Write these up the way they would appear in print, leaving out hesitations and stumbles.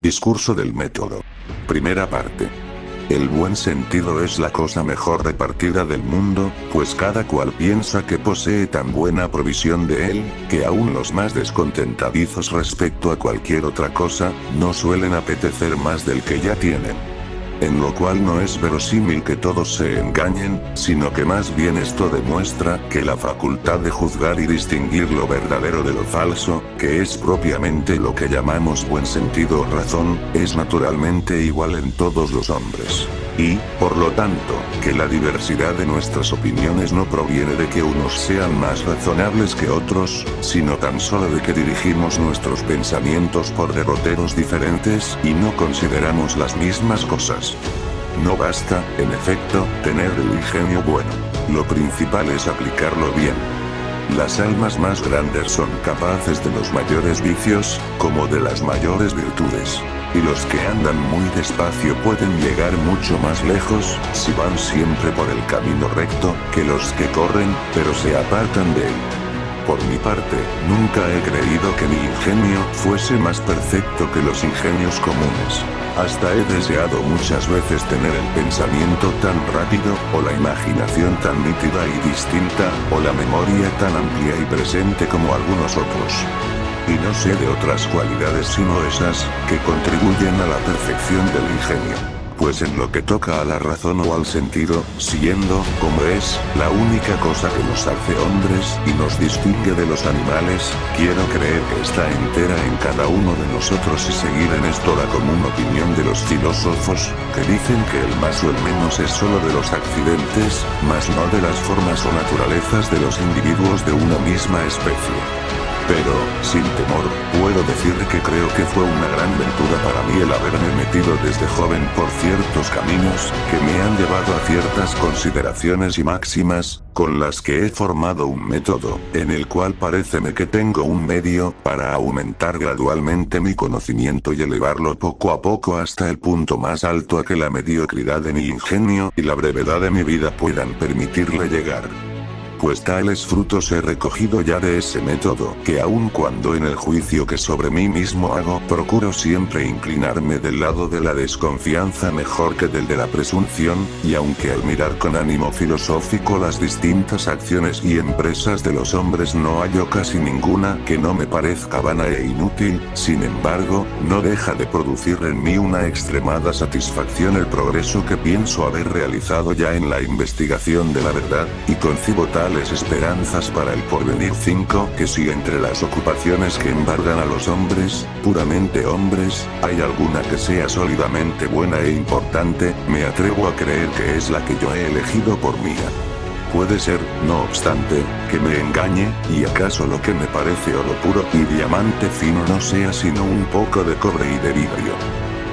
Discurso del método. Primera parte. El buen sentido es la cosa mejor repartida del mundo, pues cada cual piensa que posee tan buena provisión de él, que aún los más descontentadizos respecto a cualquier otra cosa, no suelen apetecer más del que ya tienen. En lo cual no es verosímil que todos se engañen, sino que más bien esto demuestra que la facultad de juzgar y distinguir lo verdadero de lo falso, que es propiamente lo que llamamos buen sentido o razón, es naturalmente igual en todos los hombres. Y, por lo tanto, que la diversidad de nuestras opiniones no proviene de que unos sean más razonables que otros, sino tan solo de que dirigimos nuestros pensamientos por derroteros diferentes y no consideramos las mismas cosas. No basta, en efecto, tener el ingenio bueno. Lo principal es aplicarlo bien. Las almas más grandes son capaces de los mayores vicios, como de las mayores virtudes. Y los que andan muy despacio pueden llegar mucho más lejos, si van siempre por el camino recto, que los que corren, pero se apartan de él. Por mi parte, nunca he creído que mi ingenio fuese más perfecto que los ingenios comunes. Hasta he deseado muchas veces tener el pensamiento tan rápido, o la imaginación tan nítida y distinta, o la memoria tan amplia y presente como algunos otros. Y no sé de otras cualidades sino esas, que contribuyen a la perfección del ingenio. Pues en lo que toca a la razón o al sentido, siendo, como es, la única cosa que nos hace hombres y nos distingue de los animales, quiero creer que está entera en cada uno de nosotros y seguir en esto la común opinión de los filósofos, que dicen que el más o el menos es solo de los accidentes, mas no de las formas o naturalezas de los individuos de una misma especie. Pero, sin temor, puedo decir que creo que fue una gran ventura para mí el haberme metido desde joven por ciertos caminos, que me han llevado a ciertas consideraciones y máximas, con las que he formado un método, en el cual paréceme que tengo un medio para aumentar gradualmente mi conocimiento y elevarlo poco a poco hasta el punto más alto a que la mediocridad de mi ingenio y la brevedad de mi vida puedan permitirle llegar. Pues tales frutos he recogido ya de ese método, que aun cuando en el juicio que sobre mí mismo hago, procuro siempre inclinarme del lado de la desconfianza mejor que del de la presunción, y aunque al mirar con ánimo filosófico las distintas acciones y empresas de los hombres no hallo casi ninguna que no me parezca vana e inútil, sin embargo, no deja de producir en mí una extremada satisfacción el progreso que pienso haber realizado ya en la investigación de la verdad, y concibo tales esperanzas para el porvenir. 5. Que si entre las ocupaciones que embargan a los hombres, puramente hombres, hay alguna que sea sólidamente buena e importante, me atrevo a creer que es la que yo he elegido por mía. Puede ser, no obstante, que me engañe, y acaso lo que me parece oro puro y diamante fino no sea sino un poco de cobre y de vidrio.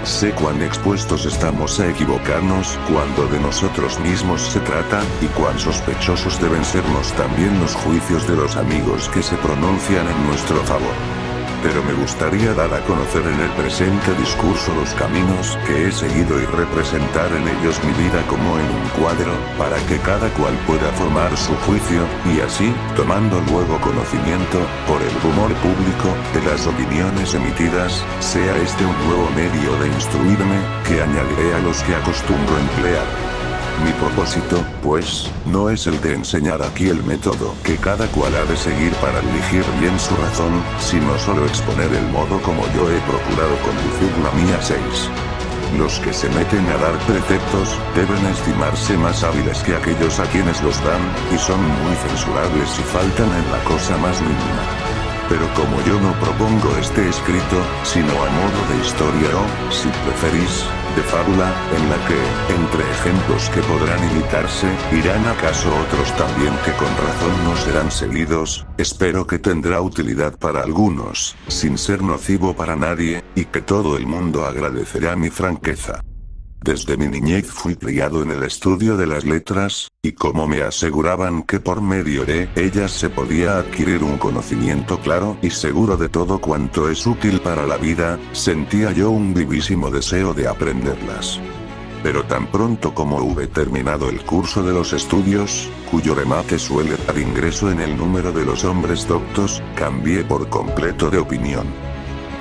Sé cuán expuestos estamos a equivocarnos cuando de nosotros mismos se trata, y cuán sospechosos deben sernos también los juicios de los amigos que se pronuncian en nuestro favor. Pero me gustaría dar a conocer en el presente discurso los caminos que he seguido y representar en ellos mi vida como en un cuadro, para que cada cual pueda formar su juicio, y así, tomando luego conocimiento, por el rumor público, de las opiniones emitidas, sea este un nuevo medio de instruirme, que añadiré a los que acostumbro emplear. Mi propósito, pues, no es el de enseñar aquí el método que cada cual ha de seguir para dirigir bien su razón, sino solo exponer el modo como yo he procurado conducir la mía. 6. Los que se meten a dar preceptos, deben estimarse más hábiles que aquellos a quienes los dan, y son muy censurables si faltan en la cosa más mínima. Pero como yo no propongo este escrito, sino a modo de historia o, si preferís, de fábula, en la que, entre ejemplos que podrán imitarse, irán acaso otros también que con razón no serán seguidos, espero que tendrá utilidad para algunos, sin ser nocivo para nadie, y que todo el mundo agradecerá mi franqueza. Desde mi niñez fui criado en el estudio de las letras, y como me aseguraban que por medio de ellas se podía adquirir un conocimiento claro y seguro de todo cuanto es útil para la vida, sentía yo un vivísimo deseo de aprenderlas. Pero tan pronto como hube terminado el curso de los estudios, cuyo remate suele dar ingreso en el número de los hombres doctos, cambié por completo de opinión.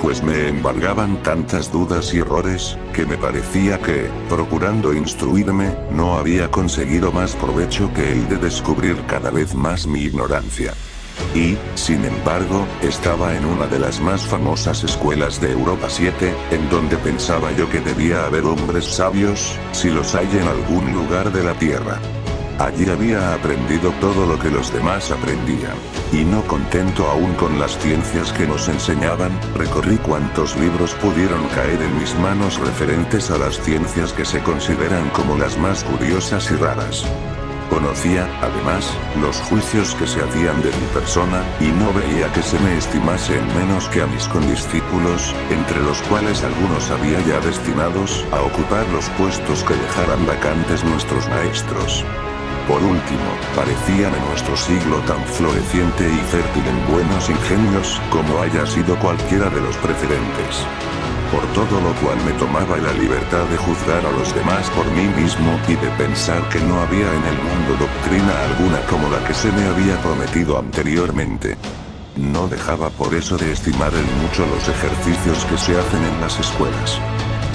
pues me embargaban tantas dudas y errores, que me parecía que, procurando instruirme, no había conseguido más provecho que el de descubrir cada vez más mi ignorancia. Y, sin embargo, estaba en una de las más famosas escuelas de Europa 7, en donde pensaba yo que debía haber hombres sabios, si los hay en algún lugar de la Tierra. Allí había aprendido todo lo que los demás aprendían. Y no contento aún con las ciencias que nos enseñaban, recorrí cuantos libros pudieron caer en mis manos referentes a las ciencias que se consideran como las más curiosas y raras. Conocía, además, los juicios que se hacían de mi persona, y no veía que se me estimase en menos que a mis condiscípulos, entre los cuales algunos había ya destinados a ocupar los puestos que dejaran vacantes nuestros maestros. Por último, parecían en nuestro siglo tan floreciente y fértil en buenos ingenios, como haya sido cualquiera de los precedentes. Por todo lo cual me tomaba la libertad de juzgar a los demás por mí mismo, y de pensar que no había en el mundo doctrina alguna como la que se me había prometido anteriormente. No dejaba por eso de estimar en mucho los ejercicios que se hacen en las escuelas.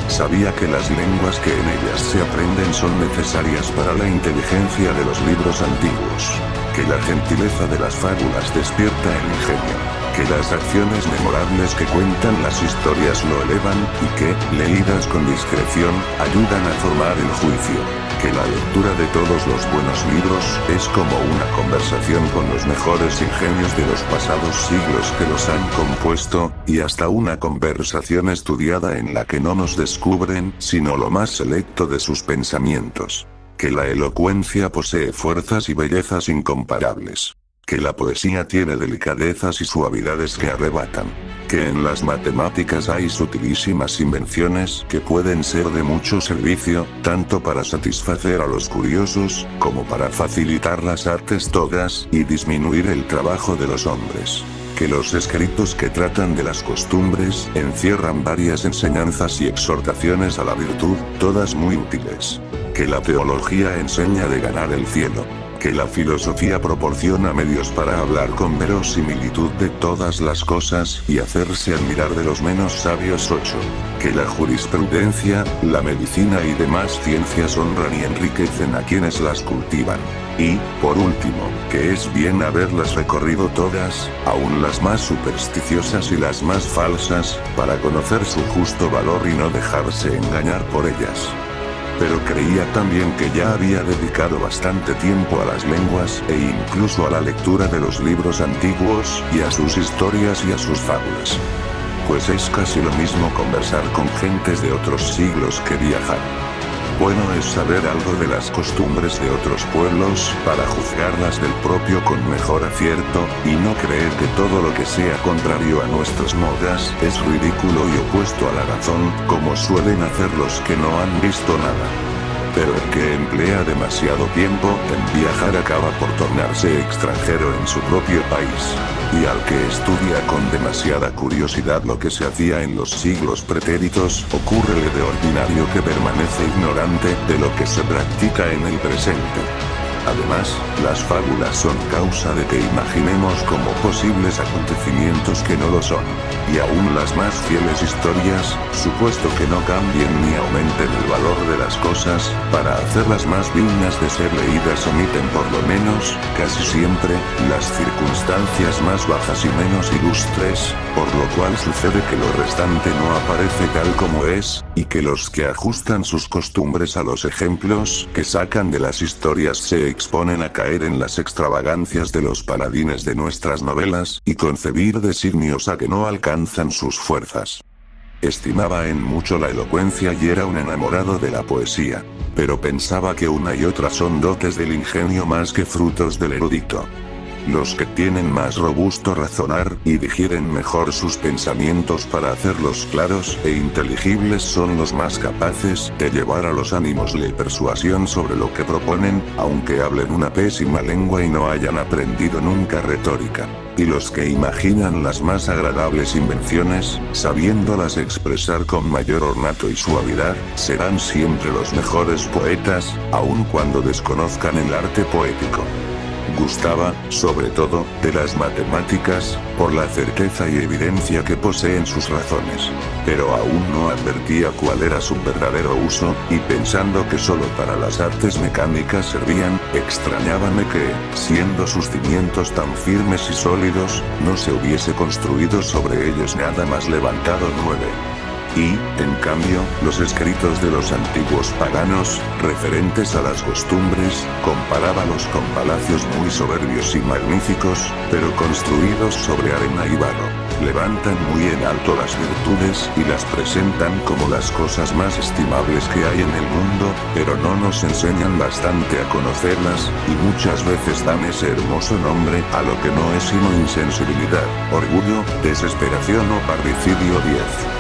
Sabía que las lenguas que en ellas se aprenden son necesarias para la inteligencia de los libros antiguos, que la gentileza de las fábulas despierta el ingenio, que las acciones memorables que cuentan las historias lo elevan, y que, leídas con discreción, ayudan a formar el juicio, que la lectura de todos los buenos libros es como una conversación con los mejores ingenios de los pasados siglos que los han compuesto, y hasta una conversación estudiada en la que no nos descubren sino lo más selecto de sus pensamientos, que la elocuencia posee fuerzas y bellezas incomparables, que la poesía tiene delicadezas y suavidades que arrebatan, que en las matemáticas hay sutilísimas invenciones que pueden ser de mucho servicio, tanto para satisfacer a los curiosos, como para facilitar las artes todas, y disminuir el trabajo de los hombres. Que los escritos que tratan de las costumbres encierran varias enseñanzas y exhortaciones a la virtud, todas muy útiles. Que la teología enseña de ganar el cielo. Que la filosofía proporciona medios para hablar con verosimilitud de todas las cosas y hacerse admirar de los menos sabios 8. Que la jurisprudencia, la medicina y demás ciencias honran y enriquecen a quienes las cultivan. Y, por último, que es bien haberlas recorrido todas, aun las más supersticiosas y las más falsas, para conocer su justo valor y no dejarse engañar por ellas. Pero creía también que ya había dedicado bastante tiempo a las lenguas, e incluso a la lectura de los libros antiguos, y a sus historias y a sus fábulas. Pues es casi lo mismo conversar con gentes de otros siglos que viajar. Bueno es saber algo de las costumbres de otros pueblos, para juzgarlas del propio con mejor acierto, y no creer que todo lo que sea contrario a nuestras modas es ridículo y opuesto a la razón, como suelen hacer los que no han visto nada. Pero el que emplea demasiado tiempo en viajar acaba por tornarse extranjero en su propio país. Y al que estudia con demasiada curiosidad lo que se hacía en los siglos pretéritos, ocúrrele de ordinario que permanece ignorante de lo que se practica en el presente. Además, las fábulas son causa de que imaginemos como posibles acontecimientos que no lo son. Y aún las más fieles historias, supuesto que no cambien ni aumenten el valor de las cosas, para hacerlas más dignas de ser leídas omiten por lo menos, casi siempre, las circunstancias más bajas y menos ilustres, por lo cual sucede que lo restante no aparece tal como es, y que los que ajustan sus costumbres a los ejemplos que sacan de las historias se exponen a caer en las extravagancias de los paladines de nuestras novelas, y concebir designios a que no alcanzan sus fuerzas. Estimaba en mucho la elocuencia y era un enamorado de la poesía, pero pensaba que una y otra son dotes del ingenio más que frutos del erudito. Los que tienen más robusto razonar y digieren mejor sus pensamientos para hacerlos claros e inteligibles son los más capaces de llevar a los ánimos la persuasión sobre lo que proponen, aunque hablen una pésima lengua y no hayan aprendido nunca retórica. Y los que imaginan las más agradables invenciones, sabiéndolas expresar con mayor ornato y suavidad, serán siempre los mejores poetas, aun cuando desconozcan el arte poético. Gustaba, sobre todo, de las matemáticas, por la certeza y evidencia que poseen sus razones. Pero aún no advertía cuál era su verdadero uso, y pensando que solo para las artes mecánicas servían, extrañábame que, siendo sus cimientos tan firmes y sólidos, no se hubiese construido sobre ellos nada más levantado 9. Y, en cambio, los escritos de los antiguos paganos, referentes a las costumbres, comparábalos con palacios muy soberbios y magníficos, pero construidos sobre arena y barro. Levantan muy en alto las virtudes y las presentan como las cosas más estimables que hay en el mundo, pero no nos enseñan bastante a conocerlas, y muchas veces dan ese hermoso nombre a lo que no es sino insensibilidad, orgullo, desesperación o parricidio 10.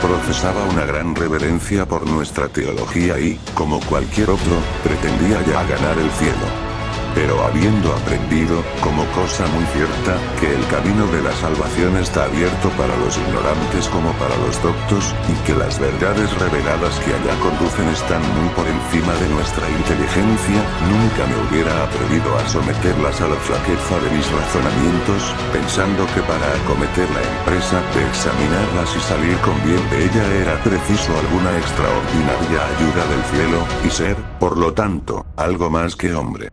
Profesaba una gran reverencia por nuestra teología y, como cualquier otro, pretendía ya ganar el cielo. Pero habiendo aprendido, como cosa muy cierta, que el camino de la salvación está abierto para los ignorantes como para los doctos, y que las verdades reveladas que allá conducen están muy por encima de nuestra inteligencia, nunca me hubiera atrevido a someterlas a la flaqueza de mis razonamientos, pensando que para acometer la empresa de examinarlas y salir con bien de ella era preciso alguna extraordinaria ayuda del cielo, y ser, por lo tanto, algo más que hombre.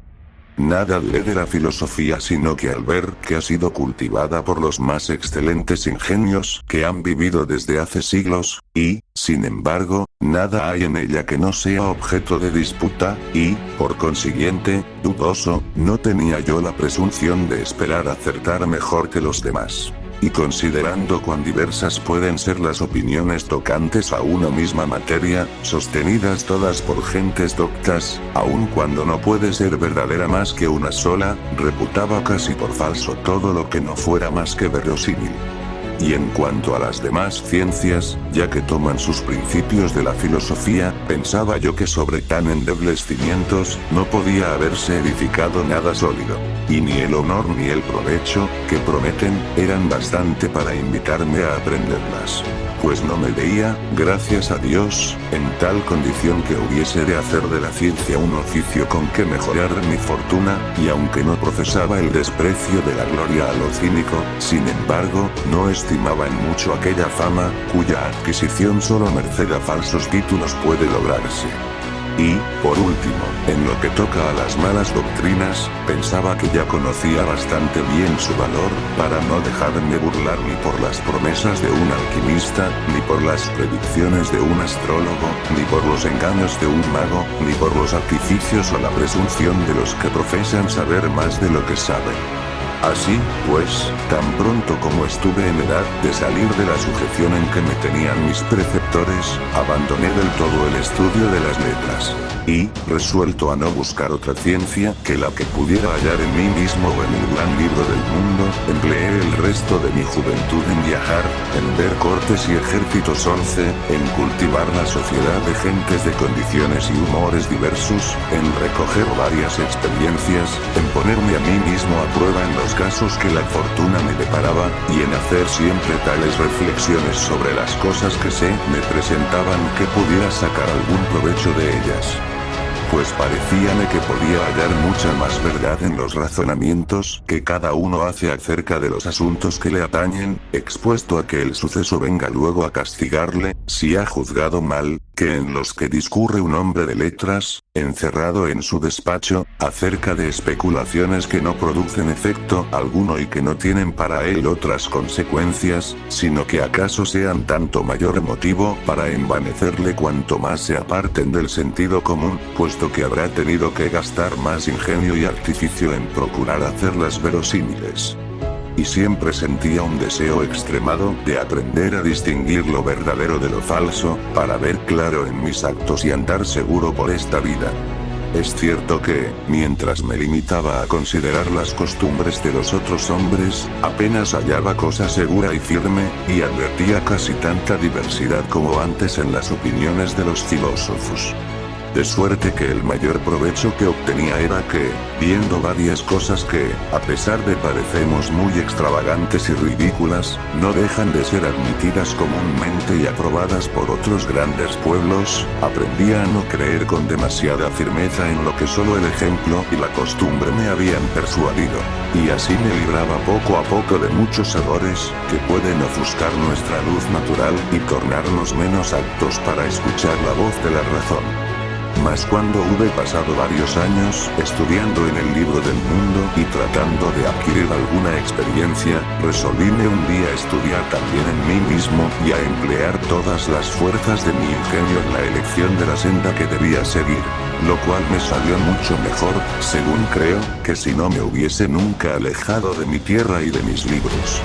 Nada diré de la filosofía sino que al ver que ha sido cultivada por los más excelentes ingenios que han vivido desde hace siglos, y, sin embargo, nada hay en ella que no sea objeto de disputa, y, por consiguiente, dudoso, no tenía yo la presunción de esperar acertar mejor que los demás. Y considerando cuán diversas pueden ser las opiniones tocantes a una misma materia, sostenidas todas por gentes doctas, aun cuando no puede ser verdadera más que una sola, reputaba casi por falso todo lo que no fuera más que verosímil. Y en cuanto a las demás ciencias, ya que toman sus principios de la filosofía, pensaba yo que sobre tan endebles cimientos, no podía haberse edificado nada sólido. Y ni el honor ni el provecho, que prometen, eran bastante para invitarme a aprenderlas. Pues no me veía, gracias a Dios, en tal condición que hubiese de hacer de la ciencia un oficio con que mejorar mi fortuna, y aunque no profesaba el desprecio de la gloria a lo cínico, sin embargo, no estimaba en mucho aquella fama, cuya adquisición solo merced a falsos títulos puede lograrse. Y, por último, en lo que toca a las malas doctrinas, pensaba que ya conocía bastante bien su valor, para no dejarme burlar ni por las promesas de un alquimista, ni por las predicciones de un astrólogo, ni por los engaños de un mago, ni por los artificios o la presunción de los que profesan saber más de lo que saben. Así, pues, tan pronto como estuve en edad de salir de la sujeción en que me tenían mis preceptores, abandoné del todo el estudio de las letras. Y, resuelto a no buscar otra ciencia que la que pudiera hallar en mí mismo o en el gran libro del mundo, empleé el resto de mi juventud en viajar, en ver cortes y ejércitos 11, en cultivar la sociedad de gentes de condiciones y humores diversos, en recoger varias experiencias, en ponerme a mí mismo a prueba en los casos que la fortuna me deparaba, y en hacer siempre tales reflexiones sobre las cosas que me presentaban que pudiera sacar algún provecho de ellas. Pues parecíame que podía hallar mucha más verdad en los razonamientos que cada uno hace acerca de los asuntos que le atañen, expuesto a que el suceso venga luego a castigarle, si ha juzgado mal, que en los que discurre un hombre de letras, encerrado en su despacho, acerca de especulaciones que no producen efecto alguno y que no tienen para él otras consecuencias, sino que acaso sean tanto mayor motivo para envanecerle cuanto más se aparten del sentido común, puesto que habrá tenido que gastar más ingenio y artificio en procurar hacerlas verosímiles. Y siempre sentía un deseo extremado de aprender a distinguir lo verdadero de lo falso, para ver claro en mis actos y andar seguro por esta vida. Es cierto que, mientras me limitaba a considerar las costumbres de los otros hombres, apenas hallaba cosa segura y firme, y advertía casi tanta diversidad como antes en las opiniones de los filósofos. De suerte que el mayor provecho que obtenía era que, viendo varias cosas que, a pesar de parecernos muy extravagantes y ridículas, no dejan de ser admitidas comúnmente y aprobadas por otros grandes pueblos, aprendía a no creer con demasiada firmeza en lo que solo el ejemplo y la costumbre me habían persuadido. Y así me libraba poco a poco de muchos errores, que pueden ofuscar nuestra luz natural y tornarnos menos aptos para escuchar la voz de la razón. Mas cuando hube pasado varios años estudiando en el libro del mundo y tratando de adquirir alguna experiencia, resolvíme un día estudiar también en mí mismo y a emplear todas las fuerzas de mi ingenio en la elección de la senda que debía seguir, lo cual me salió mucho mejor, según creo, que si no me hubiese nunca alejado de mi tierra y de mis libros.